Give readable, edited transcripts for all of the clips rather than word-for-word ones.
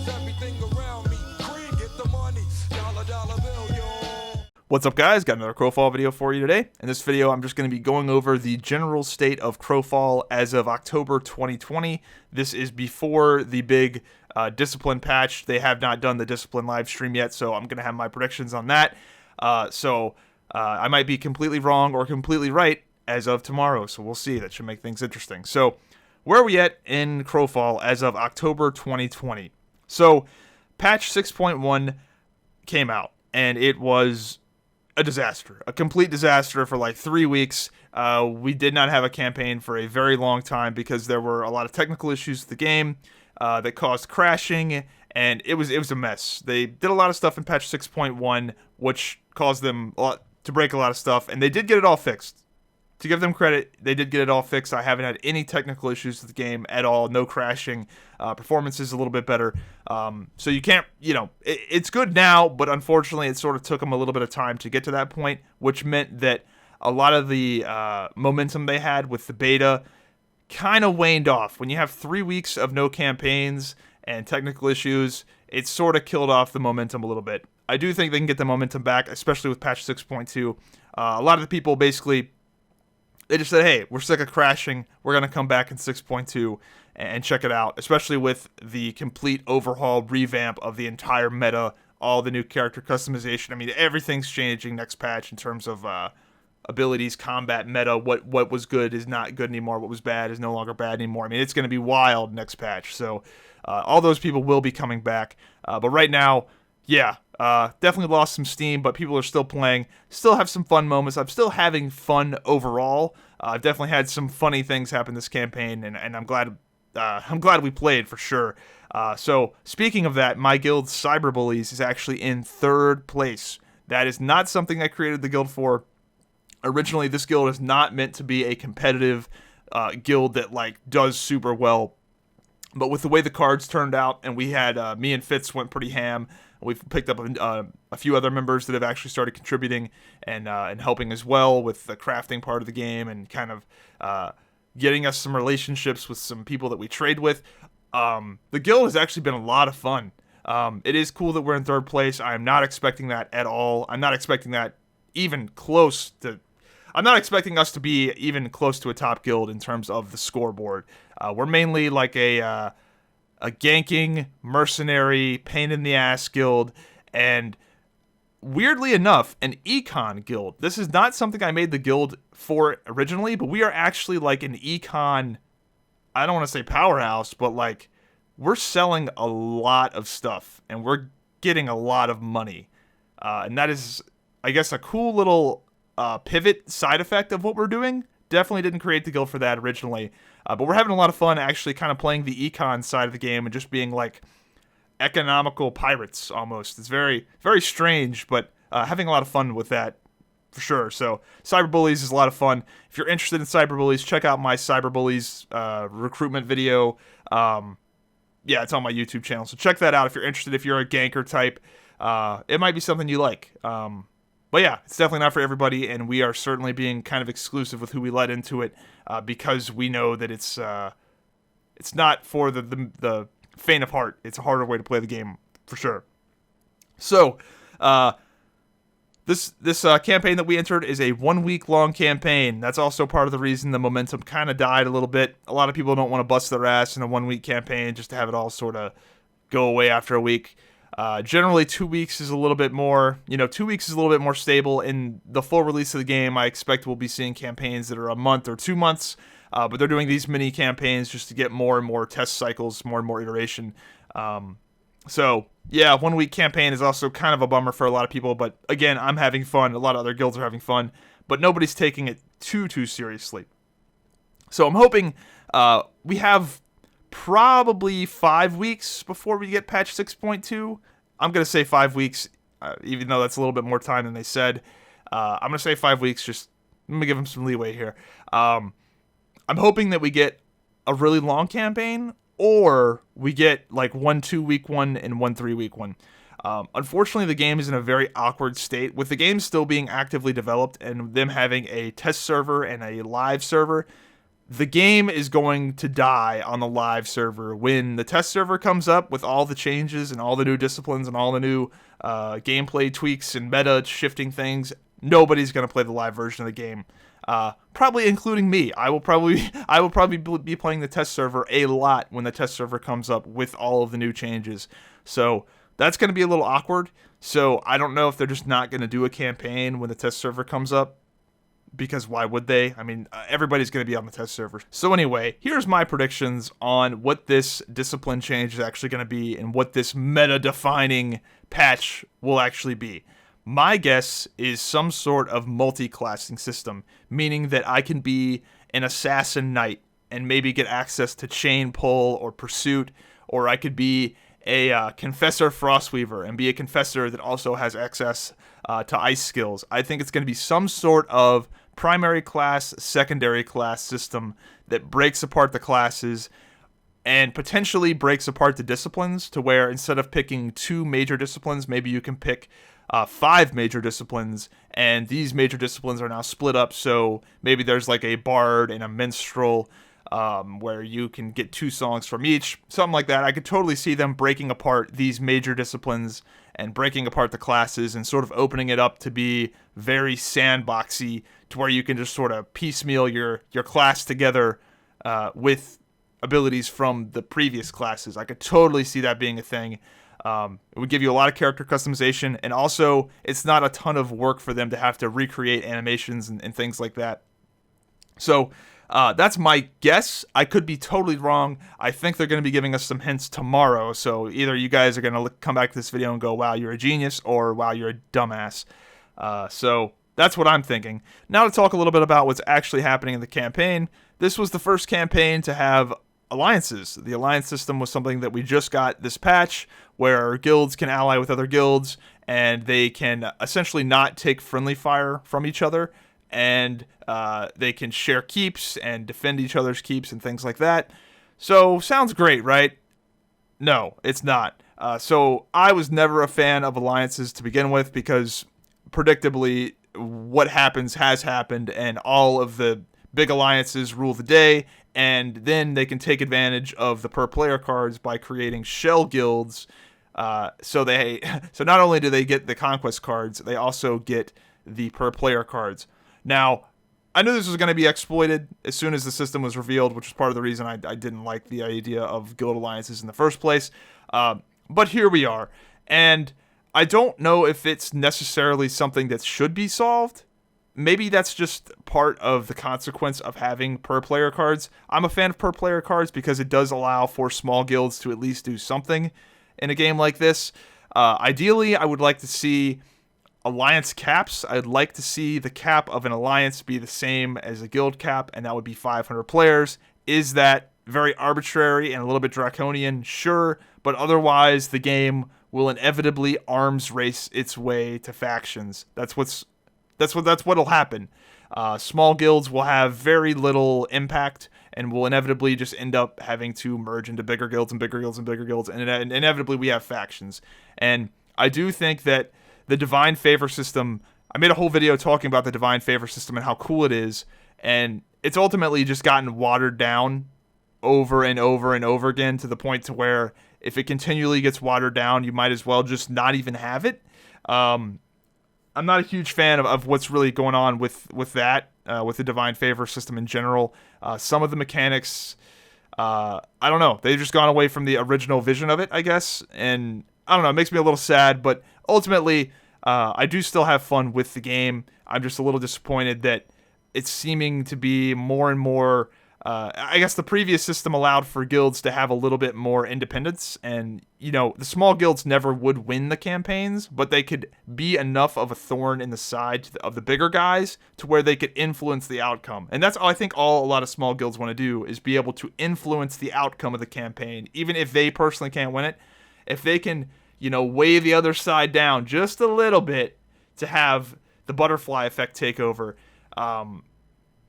everything around me. Green, get the money. Dollar bill, yo. What's up, guys? Got another Crowfall video for you today. In this video, I'm just going to be going over the general state of Crowfall as of October 2020. This is before the big Discipline patch. They have not done the Discipline live stream yet, so I'm going to have my predictions on that. I might be completely wrong or completely right as of tomorrow, so we'll see. That should make things interesting. So, where are we at in Crowfall as of October 2020? So, patch 6.1 came out, and it was a disaster, a complete disaster for like 3 weeks. We did not have a campaign for a very long time because there were a lot of technical issues with the game that caused crashing, and it was a mess. They did a lot of stuff in patch 6.1, which caused them to break a lot of stuff, and they did get it all fixed. To give them credit, they did get it all fixed. I haven't had any technical issues with the game at all. No crashing. Performance is a little bit better. So you can't, it's good now, but unfortunately it sort of took them a little bit of time to get to that point, which meant that a lot of the momentum they had with the beta kind of waned off. When you have 3 weeks of no campaigns and technical issues, it sort of killed off the momentum a little bit. I do think they can get the momentum back, especially with patch 6.2. A lot of the people basically, they just said, hey, we're sick of crashing. We're going to come back in 6.2 and check it out, especially with the complete overhaul revamp of the entire meta, all the new character customization. I mean, everything's changing next patch in terms of abilities, combat, meta. What was good is not good anymore. What was bad is no longer bad anymore. I mean, it's going to be wild next patch. So all those people will be coming back. But right now, yeah, definitely lost some steam, but people are still playing, still have some fun moments. I'm still having fun overall. I've definitely had some funny things happen this campaign, and I'm glad we played for sure. So speaking of that, my guild Cyberbullies is actually in 3rd place. That is not something I created the guild for. Originally, this guild is not meant to be a competitive guild that does super well. But with the way the cards turned out, and we had me and Fitz went pretty ham. We've picked up a few other members that have actually started contributing and helping as well with the crafting part of the game and kind of getting us some relationships with some people that we trade with. The guild has actually been a lot of fun. It is cool that we're in 3rd place. I am not expecting that at all. I'm not expecting that even close to... I'm not expecting us to be even close to a top guild in terms of the scoreboard. We're mainly like a ganking, mercenary, pain-in-the-ass guild, and weirdly enough, an econ guild. This is not something I made the guild for originally, but we are actually like an econ, I don't want to say powerhouse, but we're selling a lot of stuff, and we're getting a lot of money. And that is, I guess, a cool little pivot side effect of what we're doing. Definitely didn't create the guild for that originally. But we're having a lot of fun actually kind of playing the econ side of the game and just being like economical pirates almost. It's very, very strange, but having a lot of fun with that for sure. So Cyberbullies is a lot of fun. If you're interested in Cyberbullies, check out my Cyberbullies recruitment video. Yeah, it's on my YouTube channel. So check that out if you're interested. If you're a ganker type, it might be something you like. But yeah, it's definitely not for everybody, and we are certainly being kind of exclusive with who we let into it because we know that it's not for the faint of heart. It's a harder way to play the game for sure. So this campaign that we entered is a 1 week long campaign. That's also part of the reason the momentum kind of died a little bit. A lot of people don't want to bust their ass in a 1 week campaign just to have it all sort of go away after a week. Generally 2 weeks is a little bit more, 2 weeks is a little bit more stable. In the full release of the game, I expect we'll be seeing campaigns that are a month or 2 months, but they're doing these mini campaigns just to get more and more test cycles, more and more iteration. So yeah, 1 week campaign is also kind of a bummer for a lot of people, but again, I'm having fun. A lot of other guilds are having fun, but nobody's taking it too seriously. So I'm hoping we have probably 5 weeks before we get patch 6.2. I'm going to say 5 weeks, even though that's a little bit more time than they said. I'm going to say 5 weeks, just let me give them some leeway here. I'm hoping that we get a really long campaign, or we get like 1 2-week one and 1 3-week one. Unfortunately, the game is in a very awkward state, with the game still being actively developed and them having a test server and a live server. the game is going to die on the live server when the test server comes up with all the changes and all the new disciplines and all the new gameplay tweaks and meta shifting things. Nobody's going to play the live version of the game, probably including me. I will probably be playing the test server a lot when the test server comes up with all of the new changes. So that's going to be a little awkward. So I don't know if they're just not going to do a campaign when the test server comes up. Because why would they? I mean, everybody's going to be on the test server. So anyway, here's my predictions on what this discipline change is actually going to be and what this meta-defining patch will actually be. My guess is some sort of multi-classing system, meaning that I can be an assassin knight and maybe get access to chain pull or pursuit, or I could be a Confessor Frostweaver and be a Confessor that also has access to ice skills. I think it's going to be some sort of primary class, secondary class system that breaks apart the classes and potentially breaks apart the disciplines to where instead of picking 2 major disciplines, maybe you can pick 5 major disciplines, and these major disciplines are now split up. So maybe there's like a bard and a minstrel, where you can get 2 songs from each, something like that. I could totally see them breaking apart these major disciplines and breaking apart the classes and sort of opening it up to be very sandboxy, to where you can just sort of piecemeal your class together with abilities from the previous classes. I could totally see that being a thing. It would give you a lot of character customization, and also it's not a ton of work for them to have to recreate animations and things like that. So that's my guess. I could be totally wrong. I think they're going to be giving us some hints tomorrow. So either you guys are going to come back to this video and go, wow, you're a genius, or wow, you're a dumbass. So that's what I'm thinking. Now to talk a little bit about what's actually happening in the campaign. This was the first campaign to have alliances. The alliance system was something that we just got this patch, where guilds can ally with other guilds, and they can essentially not take friendly fire from each other, and they can share keeps and defend each other's keeps and things like that. So, sounds great, right? No, it's not. So, I was never a fan of alliances to begin with, because predictably, what happens has happened, and all of the big alliances rule the day, and then they can take advantage of the per player cards by creating shell guilds. So not only do they get the conquest cards, they also get the per player cards. Now, I knew this was going to be exploited as soon as the system was revealed, which is part of the reason I didn't like the idea of guild alliances in the first place. But here we are. And I don't know if it's necessarily something that should be solved. Maybe that's just part of the consequence of having per player cards. I'm a fan of per player cards because it does allow for small guilds to at least do something in a game like this. Ideally, I would like to see alliance caps. I'd like to see the cap of an alliance be the same as a guild cap, and that would be 500 players. Is that very arbitrary and a little bit draconian? Sure, but otherwise the game will inevitably arms race its way to factions. That's what'll happen. Small guilds will have very little impact and will inevitably just end up having to merge into bigger guilds and bigger guilds and bigger guilds, and inevitably we have factions. And I do think that the Divine Favor system, I made a whole video talking about the Divine Favor system and how cool it is, and it's ultimately just gotten watered down over and over and over again, to the point to where if it continually gets watered down, you might as well just not even have it. I'm not a huge fan of what's really going on with that, with the Divine Favor system in general. Some of the mechanics, I don't know, they've just gone away from the original vision of it, I guess, and I don't know, it makes me a little sad, but ultimately, I do still have fun with the game. I'm just a little disappointed that it's seeming to be more and more, I guess the previous system allowed for guilds to have a little bit more independence, and, you know, the small guilds never would win the campaigns, but they could be enough of a thorn in the side of the bigger guys to where they could influence the outcome. And that's all I think a lot of small guilds want to do, is be able to influence the outcome of the campaign, even if they personally can't win it. If they can, you know, weigh the other side down just a little bit to have the butterfly effect take over,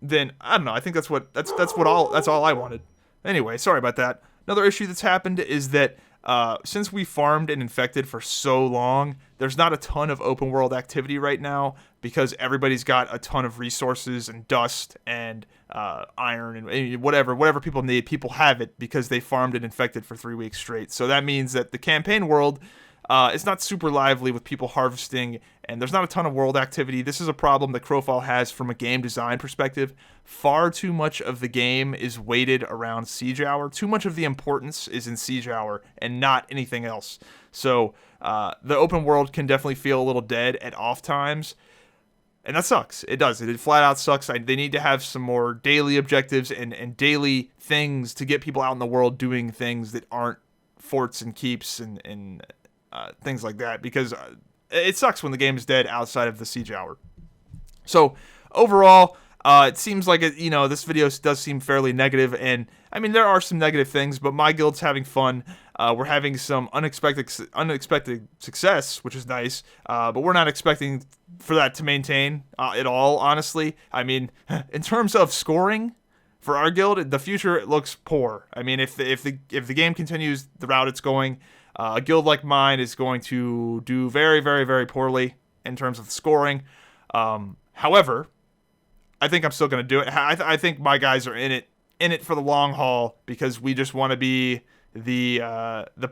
then I don't know. I think that's all I wanted. Anyway, sorry about that. Another issue that's happened is that since we farmed and infected for so long, there's not a ton of open world activity right now. because everybody's got a ton of resources and dust and iron and whatever people need. People have it because they farmed and infected for 3 weeks straight. So that means that the campaign world is not super lively with people harvesting, and there's not a ton of world activity. This is a problem that Crowfall has from a game design perspective. Far too much of the game is weighted around Siege Hour. Too much of the importance is in Siege Hour and not anything else. So the open world can definitely feel a little dead at off times. And that sucks. It does. It flat out sucks. They need to have some more daily objectives and daily things to get people out in the world doing things that aren't forts and keeps and things like that, because it sucks when the game is dead outside of the Siege Hour. So overall, it seems like this video does seem fairly negative, and I mean there are some negative things, but my guild's having fun. We're having some unexpected success, which is nice, but we're not expecting for that to maintain at all, honestly. I mean, in terms of scoring for our guild, the future, it looks poor. I mean, if the game continues the route it's going, a guild like mine is going to do very, very, very poorly in terms of scoring. However, I think I'm still going to do it. I think my guys are in it for the long haul, because we just want to be the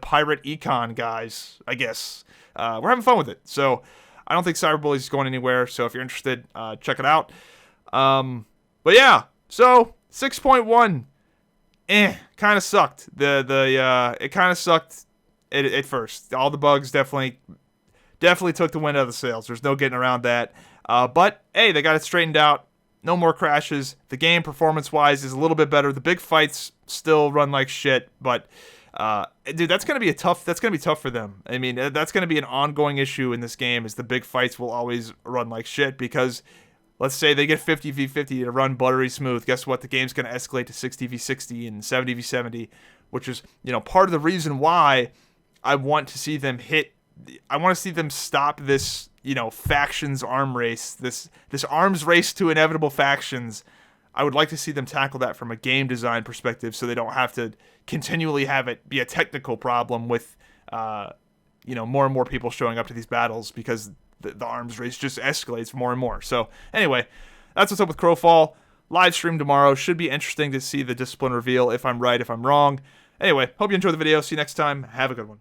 pirate econ guys, I guess. We're having fun with it. So I don't think Cyberbullies is going anywhere. So if you're interested, check it out. But yeah, so 6.1, kind of sucked. It kind of sucked at first. All the bugs definitely took the wind out of the sails. There's no getting around that. But hey, they got it straightened out. No more crashes. The game, performance-wise, is a little bit better. The big fights still run like shit, but dude, that's gonna be tough for them. I mean, that's gonna be an ongoing issue in this game. Is the big fights will always run like shit, because let's say they get 50v50 to run buttery smooth. Guess what? The game's gonna escalate to 60v60 and 70v70, which is part of the reason why I want to see them stop this factions arm race, this arms race to inevitable factions. I would like to see them tackle that from a game design perspective, so they don't have to continually have it be a technical problem with more and more people showing up to these battles, because the arms race just escalates more and more. So anyway, that's what's up with Crowfall. Live stream tomorrow. Should be interesting to see the discipline reveal, if I'm right, if I'm wrong. Anyway, hope you enjoyed the video. See you next time. Have a good one.